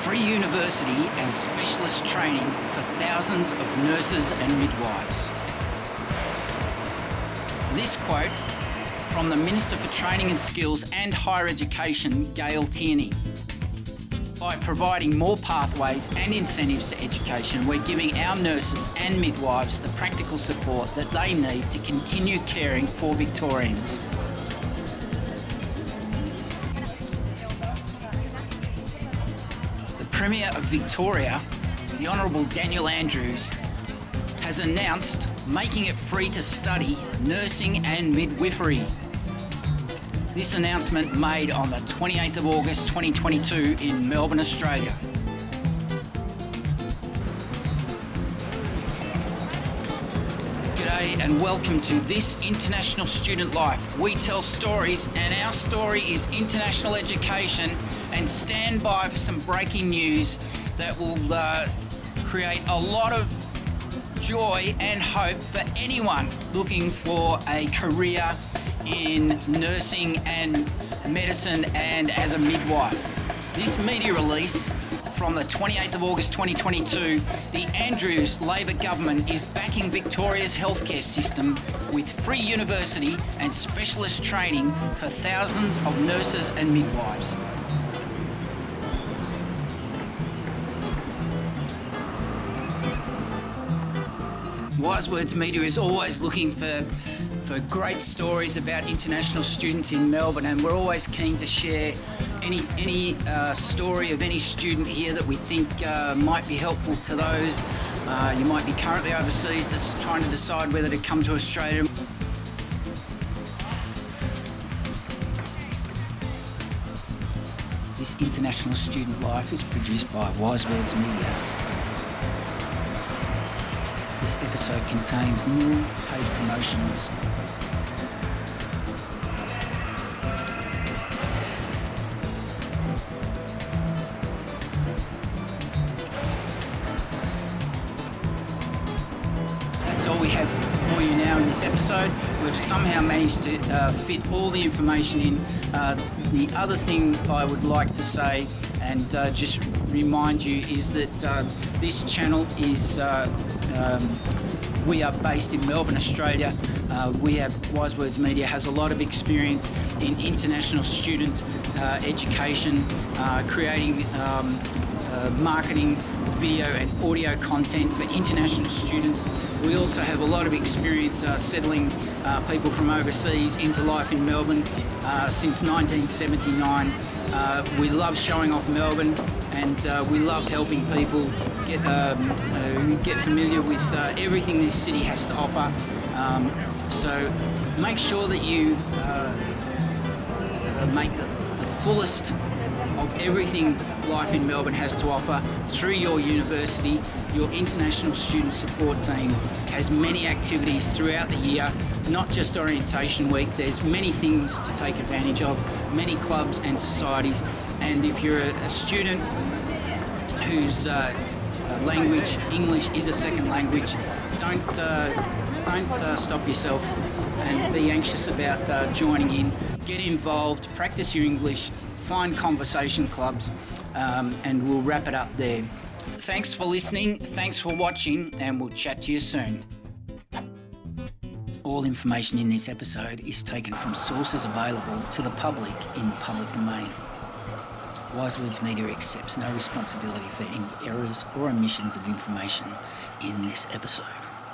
free university and specialist training for thousands of nurses and midwives. This quote from the Minister for Training and Skills and Higher Education, Gail Tierney. By providing more pathways and incentives to education, we're giving our nurses and midwives the practical support that they need to continue caring for Victorians. The Premier of Victoria, the Honourable Daniel Andrews, has announced making it free to study nursing and midwifery. This announcement made on the 28th of August 2022 in Melbourne, Australia. G'day and welcome to This International Student Life. We tell stories and our story is international education, and stand by for some breaking news that will create a lot of joy and hope for anyone looking for a career in nursing and medicine and as a midwife. This media release from the 28th of August 2022, the Andrews Labor government is backing Victoria's healthcare system with free university and specialist training for thousands of nurses and midwives. Wise Words Media is always looking for great stories about international students in Melbourne, and we're always keen to share any story of any student here that we think might be helpful to those. You might be currently overseas just trying to decide whether to come to Australia. This International Student Life is produced by Wise Words Media. This episode contains nil paid promotions. That's all we have for you now in this episode. We've somehow managed to fit all the information in. The other thing I would like to say and just remind you is that this channel is we are based in Melbourne, Australia. Wise Words Media has a lot of experience in international student education, creating marketing, video and audio content for international students. We also have a lot of experience settling people from overseas into life in Melbourne since 1979. We love showing off Melbourne, and we love helping people get familiar with everything this city has to offer. So make sure that you make the fullest of everything life in Melbourne has to offer through your university. Your international student support team has many activities throughout the year, not just orientation week. There's many things to take advantage of, many clubs and societies. And if you're a student whose language, English, is a second language, don't stop yourself and be anxious about joining in. Get involved, practice your English, find conversation clubs, and we'll wrap it up there. Thanks for listening, thanks for watching, and we'll chat to you soon. All information in this episode is taken from sources available to the public in the public domain. Wise Words Media accepts no responsibility for any errors or omissions of information in this episode.